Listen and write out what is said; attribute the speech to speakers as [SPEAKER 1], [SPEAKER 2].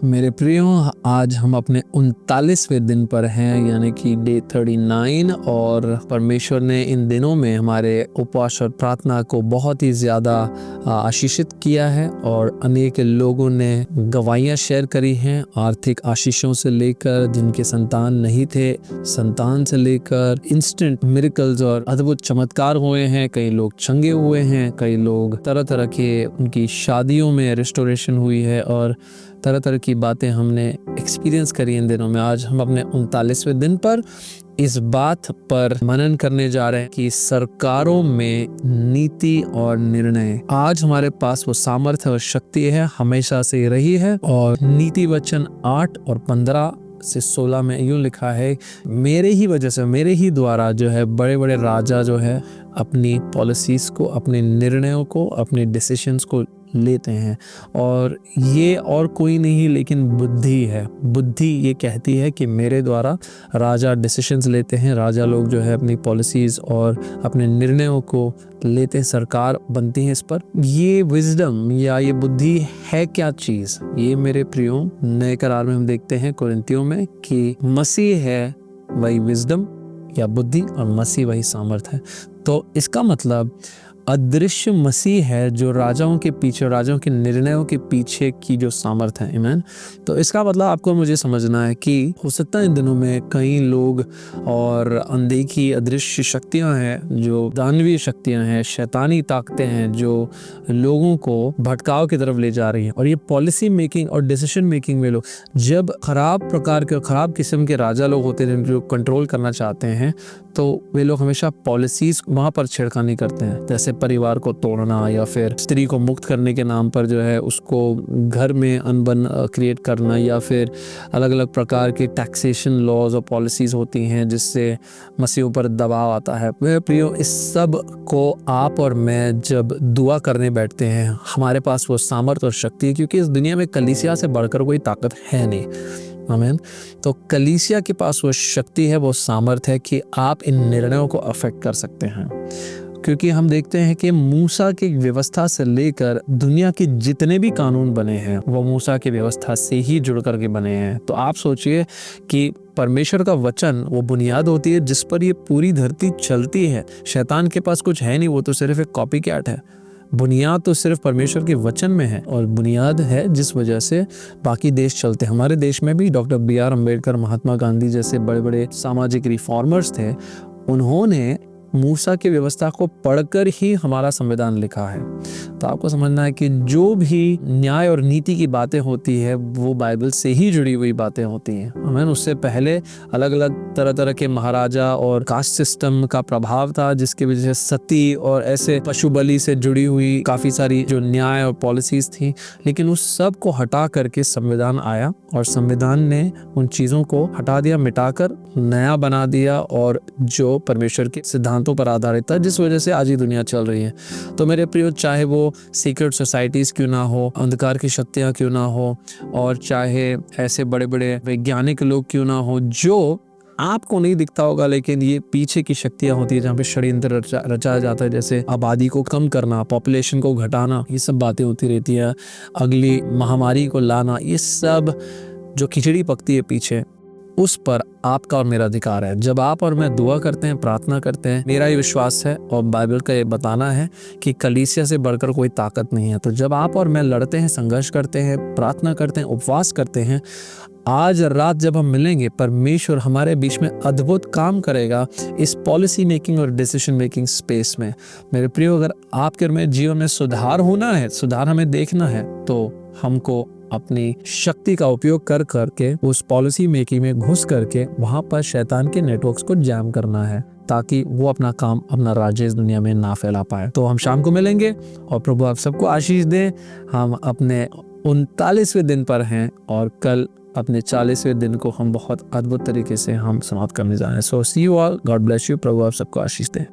[SPEAKER 1] मेरे प्रियो, आज हम अपने 39वें दिन पर हैं, यानी कि डे 39। और परमेश्वर ने इन दिनों में हमारे उपवास और प्रार्थना को बहुत ही ज़्यादा आशीषित किया है और अनेक लोगों ने गवाहियाँ शेयर करी हैं, आर्थिक आशीषों से लेकर जिनके संतान नहीं थे, संतान से लेकर इंस्टेंट मिरेकल्स और अद्भुत चमत्कार हुए हैं। कई लोग चंगे हुए हैं, कई लोग तरह तरह के उनकी शादियों में रिस्टोरेशन हुई है और तरह तरह की बातें हमने एक्सपीरियंस करी इन दिनों में। आज हम अपने 39वें दिन पर इस बात पर मनन करने जा रहे हैं कि सरकारों में नीति और निर्णय। आज हमारे पास वो सामर्थ्य और शक्ति है, हमेशा से रही है। और नीति वचन 8 और 15 से 16 में यूं लिखा है, मेरे ही वजह से, मेरे ही द्वारा जो है बड़े बड़े राजा जो है अपनी पॉलिसीज को, अपने निर्णयों को, अपने डिसीजंस को लेते हैं। और ये और कोई नहीं लेकिन बुद्धि है। बुद्धि ये कहती है कि मेरे द्वारा राजा डिसीजंस लेते हैं, राजा लोग जो है अपनी पॉलिसीज और अपने निर्णयों को लेते हैं, सरकार बनती है इस पर। ये विजडम या ये बुद्धि है क्या चीज़? ये मेरे प्रियो नए करार में हम देखते हैं कुरिन्थियों में कि मसीह है वही विजडम या बुद्धि और मसीह वही सामर्थ है। तो इसका मतलब अदृश्य मसीह है जो राजाओं के पीछे, राजाओं के निर्णयों के पीछे की जो सामर्थ है। आमीन। तो इसका मतलब आपको मुझे समझना है कि हो सकता है इन दिनों में कई लोग और अनदेखी अदृश्य शक्तियां हैं, जो दानवीय शक्तियां हैं, शैतानी ताकतें हैं जो लोगों को भटकाव की तरफ ले जा रही हैं। और ये पॉलिसी मेकिंग और डिसीजन मेकिंग में लोग, जब खराब प्रकार के, खराब किस्म के राजा लोग होते हैं जो कंट्रोल करना चाहते हैं, तो वे लोग हमेशा पॉलिसीज वहाँ पर छेड़खानी करते हैं, जैसे परिवार को तोड़ना या फिर स्त्री को मुक्त करने के नाम पर जो है उसको घर में अनबन क्रिएट करना, या फिर अलग अलग प्रकार के टैक्सेशन लॉज और पॉलिसीज होती हैं जिससे मसीहों पर दबाव आता है। वह प्रियो, इस सब को आप और मैं जब दुआ करने बैठते हैं, हमारे पास वो सामर्थ और शक्ति है, क्योंकि इस दुनिया में कलीसिया से बढ़कर कोई ताकत है नहीं। आमीन। तो कलीसिया के पास वो शक्ति है, वो सामर्थ है कि आप इन निर्णयों को अफेक्ट कर सकते हैं। क्योंकि हम देखते हैं कि मूसा की व्यवस्था से लेकर दुनिया के जितने भी कानून बने हैं वो मूसा की व्यवस्था से ही जुड़ करके बने हैं। तो आप सोचिए कि परमेश्वर का वचन वो बुनियाद होती है जिस पर ये पूरी धरती चलती है। शैतान के पास कुछ है नहीं, वो तो सिर्फ एक कॉपी कैट है। बुनियाद तो सिर्फ परमेश्वर के वचन में है और बुनियाद है जिस वजह से बाकी देश चलते हैं। हमारे देश में भी डॉक्टर B.R. अम्बेडकर, महात्मा गांधी जैसे बड़े बड़े सामाजिक रिफॉर्मर्स थे। उन्होंने मूसा की व्यवस्था को पढ़कर ही हमारा संविधान लिखा है। तो आपको समझना है कि जो भी न्याय और नीति की बातें होती है वो बाइबल से ही जुड़ी हुई बातें होती हैं। हमें उससे पहले अलग अलग तरह तरह के महाराजा और कास्ट सिस्टम का प्रभाव था, जिसकी वजह से सती और ऐसे पशु बलि से जुड़ी हुई काफ़ी सारी जो न्याय और पॉलिसीज थी। लेकिन उस सब को हटा करके संविधान आया और संविधान ने उन चीज़ों को हटा दिया, मिटाकर नया बना दिया, और जो परमेश्वर के सिद्धांतों पर आधारित था, जिस वजह से आज ही दुनिया चल रही है। तो मेरे प्रियो, चाहे वो सीक्रेट सोसाइटीज क्यों ना हो, अंधकार की शक्तियां क्यों ना हो, और चाहे ऐसे बड़े बड़े वैज्ञानिक लोग क्यों ना हो जो आपको नहीं दिखता होगा, लेकिन ये पीछे की शक्तियां होती है जहाँ पे षड्यंत्र रचाया जाता है, जैसे आबादी को कम करना, पॉपुलेशन को घटाना, ये सब बातें होती रहती है, अगली महामारी को लाना, ये सब जो खिचड़ी पकती है पीछे, उस पर आपका और मेरा अधिकार है। जब आप और मैं दुआ करते हैं, प्रार्थना करते हैं, मेरा ये विश्वास है और बाइबल का ये बताना है कि कलीसिया से बढ़कर कोई ताकत नहीं है। तो जब आप और मैं लड़ते हैं, संघर्ष करते हैं, प्रार्थना करते हैं, उपवास करते हैं, आज रात जब हम मिलेंगे, परमेश्वर हमारे बीच में अद्भुत काम करेगा इस पॉलिसी मेकिंग और डिसीजन मेकिंग स्पेस में। मेरे प्रियो, अगर आपके और मेरे जीवन में सुधार होना है, सुधार हमें देखना है, तो हमको अपनी शक्ति का उपयोग कर करके उस पॉलिसी मेकिंग में घुस करके वहां पर शैतान के नेटवर्क्स को जैम करना है, ताकि वो अपना काम, अपना राज्य इस दुनिया में ना फैला पाए। तो हम शाम को मिलेंगे और प्रभु आप सबको आशीष दे। हम अपने 39वें दिन पर हैं और कल अपने 40वें दिन को हम बहुत अद्भुत तरीके से हम समाप्त करने जा रहे हैं। So see you all, God bless you, प्रभु आप सबको आशीष दे।